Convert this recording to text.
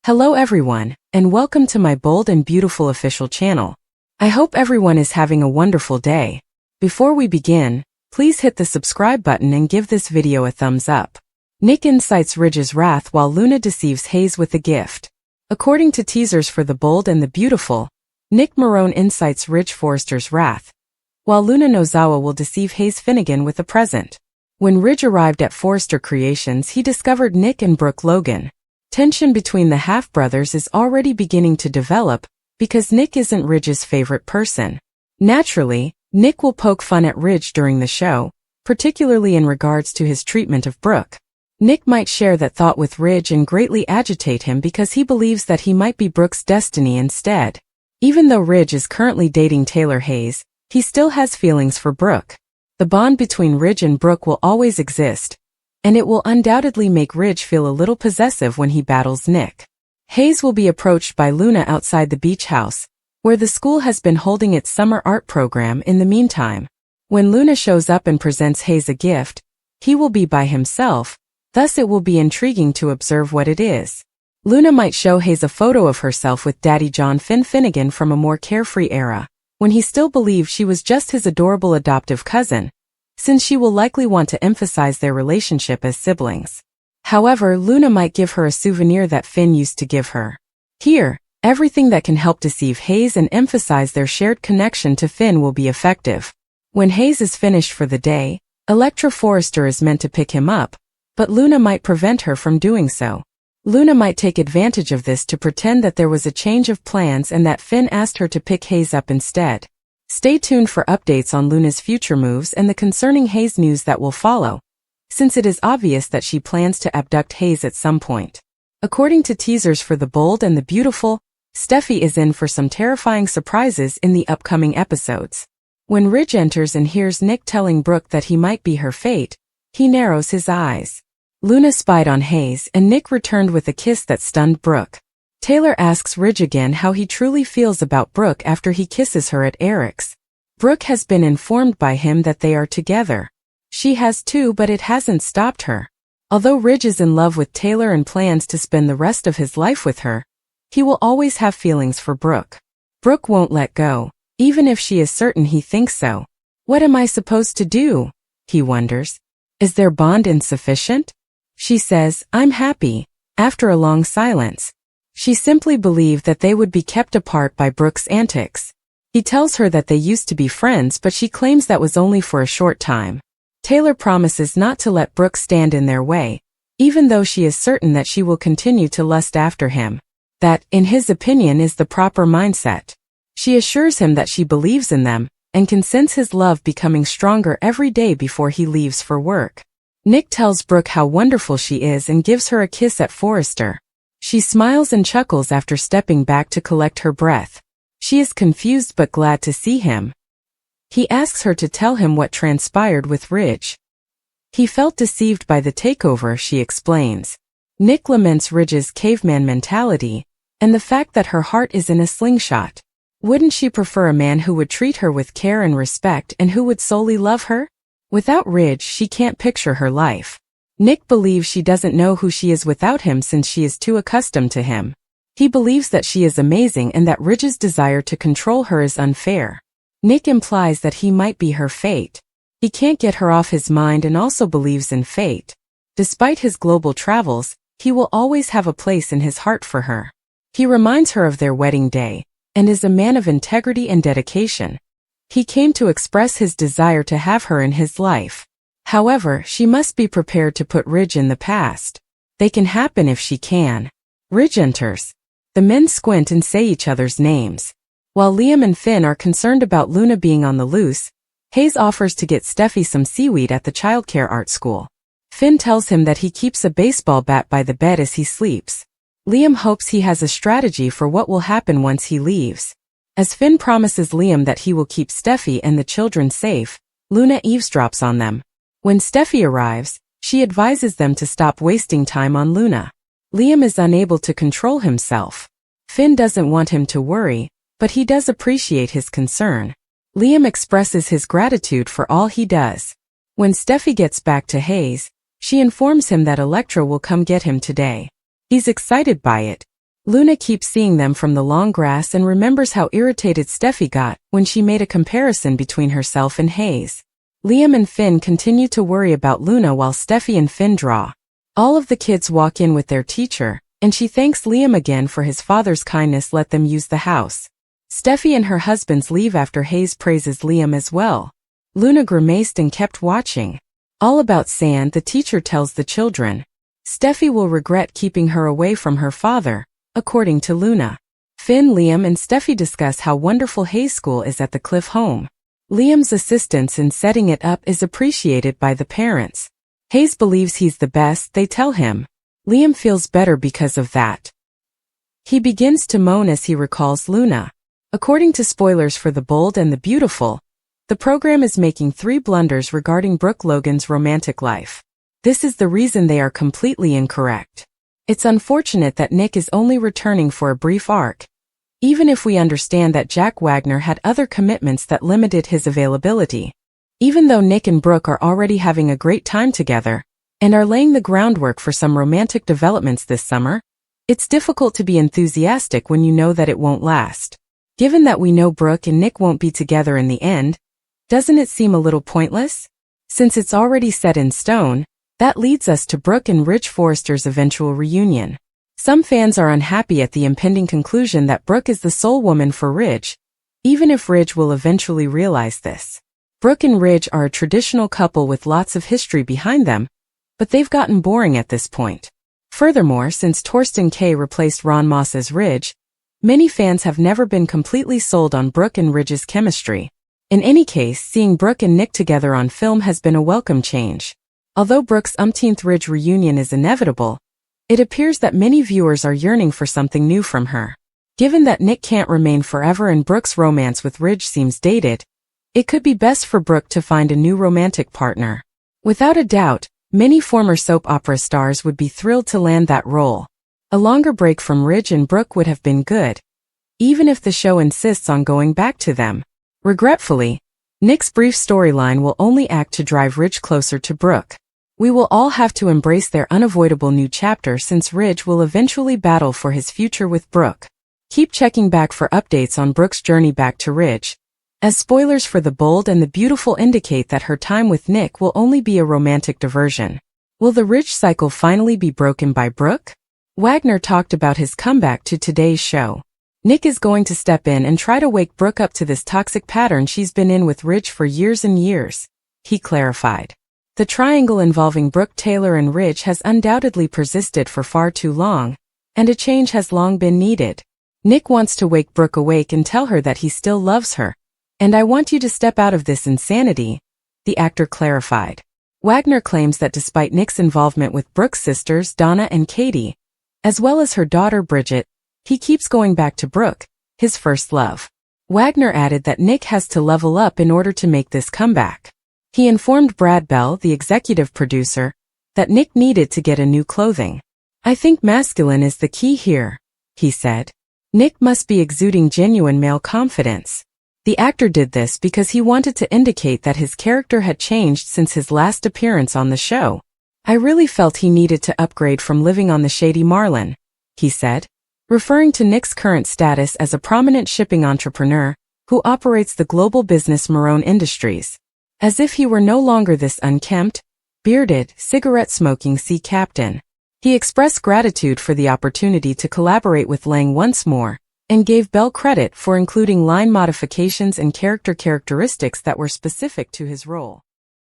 Hello everyone, and welcome to my bold and beautiful official channel. I hope everyone is having a wonderful day. Before we begin, please hit the subscribe button and give this video a thumbs up. Nick incites Ridge's wrath while Luna deceives Hayes with a gift. According to teasers for The Bold and the Beautiful, Nick Marone incites Ridge Forrester's wrath, while Luna Nozawa will deceive Hayes Finnegan with a present. When Ridge arrived at Forrester Creations, he discovered Nick and Brooke Logan. Tension between the half-brothers is already beginning to develop because Nick isn't Ridge's favorite person. Naturally, Nick will poke fun at Ridge during the show, particularly in regards to his treatment of Brooke. Nick might share that thought with Ridge and greatly agitate him because he believes that he might be Brooke's destiny instead. Even though Ridge is currently dating Taylor Hayes, he still has feelings for Brooke. The bond between Ridge and Brooke will always exist, and it will undoubtedly make Ridge feel a little possessive when he battles Nick. Hayes will be approached by Luna outside the beach house, where the school has been holding its summer art program in the meantime. When Luna shows up and presents Hayes a gift, he will be by himself, thus it will be intriguing to observe what it is. Luna might show Hayes a photo of herself with Daddy John Finnegan from a more carefree era, when he still believed she was just his adorable adoptive cousin, since she will likely want to emphasize their relationship as siblings. However, Luna might give her a souvenir that Finn used to give her. Here, everything that can help deceive Hayes and emphasize their shared connection to Finn will be effective. When Hayes is finished for the day, Elektra Forrester is meant to pick him up, but Luna might prevent her from doing so. Luna might take advantage of this to pretend that there was a change of plans and that Finn asked her to pick Hayes up instead. Stay tuned for updates on Luna's future moves and the concerning Hayes news that will follow, since it is obvious that she plans to abduct Hayes at some point. According to teasers for The Bold and the Beautiful, Steffi is in for some terrifying surprises in the upcoming episodes. When Ridge enters and hears Nick telling Brooke that he might be her fate, he narrows his eyes. Luna spied on Hayes and Nick returned with a kiss that stunned Brooke. Taylor asks Ridge again how he truly feels about Brooke after he kisses her at Eric's. Brooke has been informed by him that they are together. She has too, but it hasn't stopped her. Although Ridge is in love with Taylor and plans to spend the rest of his life with her, he will always have feelings for Brooke. Brooke won't let go, even if she is certain he thinks so. What am I supposed to do? He wonders. Is their bond insufficient? She says, I'm happy, after a long silence. She simply believed that they would be kept apart by Brooke's antics. He tells her that they used to be friends, but she claims that was only for a short time. Taylor promises not to let Brooke stand in their way, even though she is certain that she will continue to lust after him. That, in his opinion, is the proper mindset. She assures him that she believes in them, and can sense his love becoming stronger every day before he leaves for work. Nick tells Brooke how wonderful she is and gives her a kiss at Forrester. She smiles and chuckles after stepping back to collect her breath. She is confused but glad to see him. He asks her to tell him what transpired with Ridge. He felt deceived by the takeover, she explains. Nick laments Ridge's caveman mentality, and the fact that her heart is in a slingshot. Wouldn't she prefer a man who would treat her with care and respect and who would solely love her? Without Ridge, she can't picture her life. Nick believes she doesn't know who she is without him since she is too accustomed to him. He believes that she is amazing and that Ridge's desire to control her is unfair. Nick implies that he might be her fate. He can't get her off his mind and also believes in fate. Despite his global travels, he will always have a place in his heart for her. He reminds her of their wedding day, and is a man of integrity and dedication. He came to express his desire to have her in his life. However, she must be prepared to put Ridge in the past. They can happen if she can. Ridge enters. The men squint and say each other's names. While Liam and Finn are concerned about Luna being on the loose, Hayes offers to get Steffi some seaweed at the childcare art school. Finn tells him that he keeps a baseball bat by the bed as he sleeps. Liam hopes he has a strategy for what will happen once he leaves. As Finn promises Liam that he will keep Steffi and the children safe, Luna eavesdrops on them. When Steffi arrives, she advises them to stop wasting time on Luna. Liam is unable to control himself. Finn doesn't want him to worry, but he does appreciate his concern. Liam expresses his gratitude for all he does. When Steffi gets back to Hayes, she informs him that Elektra will come get him today. He's excited by it. Luna keeps seeing them from the long grass and remembers how irritated Steffi got when she made a comparison between herself and Hayes. Liam and Finn continue to worry about Luna while Steffi and Finn draw. All of the kids walk in with their teacher, and she thanks Liam again for his father's kindness let them use the house. Steffi and her husbands leave after Hayes praises Liam as well. Luna grimaced and kept watching. All about sand, the teacher tells the children. Steffi will regret keeping her away from her father, according to Luna. Finn, Liam, and Steffi discuss how wonderful Hayes School is at the Cliff home. Liam's assistance in setting it up is appreciated by the parents. Hayes believes he's the best, they tell him. Liam feels better because of that. He begins to moan as he recalls Luna. According to spoilers for The Bold and the Beautiful, the program is making 3 blunders regarding Brooke Logan's romantic life. This is the reason they are completely incorrect. It's unfortunate that Nick is only returning for a brief arc, even if we understand that Jack Wagner had other commitments that limited his availability. Even though Nick and Brooke are already having a great time together, and are laying the groundwork for some romantic developments this summer, it's difficult to be enthusiastic when you know that it won't last. Given that we know Brooke and Nick won't be together in the end, doesn't it seem a little pointless? Since it's already set in stone, that leads us to Brooke and Ridge Forrester's eventual reunion. Some fans are unhappy at the impending conclusion that Brooke is the sole woman for Ridge, even if Ridge will eventually realize this. Brooke and Ridge are a traditional couple with lots of history behind them, but they've gotten boring at this point. Furthermore, since Torsten K replaced Ron Moss as Ridge, many fans have never been completely sold on Brooke and Ridge's chemistry. In any case, seeing Brooke and Nick together on film has been a welcome change. Although Brooke's umpteenth Ridge reunion is inevitable, it appears that many viewers are yearning for something new from her. Given that Nick can't remain forever and Brooke's romance with Ridge seems dated, it could be best for Brooke to find a new romantic partner. Without a doubt, many former soap opera stars would be thrilled to land that role. A longer break from Ridge and Brooke would have been good, even if the show insists on going back to them. Regretfully, Nick's brief storyline will only act to drive Ridge closer to Brooke. We will all have to embrace their unavoidable new chapter since Ridge will eventually battle for his future with Brooke. Keep checking back for updates on Brooke's journey back to Ridge, as spoilers for The Bold and the Beautiful indicate that her time with Nick will only be a romantic diversion. Will the Ridge cycle finally be broken by Brooke? Wagner talked about his comeback to today's show. Nick is going to step in and try to wake Brooke up to this toxic pattern she's been in with Ridge for years and years, he clarified. The triangle involving Brooke, Taylor, and Ridge has undoubtedly persisted for far too long, and a change has long been needed. Nick wants to wake Brooke awake and tell her that he still loves her, and I want you to step out of this insanity, the actor clarified. Wagner claims that despite Nick's involvement with Brooke's sisters Donna and Katie, as well as her daughter Bridget, he keeps going back to Brooke, his first love. Wagner added that Nick has to level up in order to make this comeback. He informed Brad Bell, the executive producer, that Nick needed to get a new clothing. I think masculine is the key here, he said. Nick must be exuding genuine male confidence. The actor did this because he wanted to indicate that his character had changed since his last appearance on the show. I really felt he needed to upgrade from living on the shady Marlin, he said, referring to Nick's current status as a prominent shipping entrepreneur who operates the global business Marone Industries. As if he were no longer this unkempt, bearded, cigarette-smoking sea captain. He expressed gratitude for the opportunity to collaborate with Lang once more, and gave Bell credit for including line modifications and character characteristics that were specific to his role.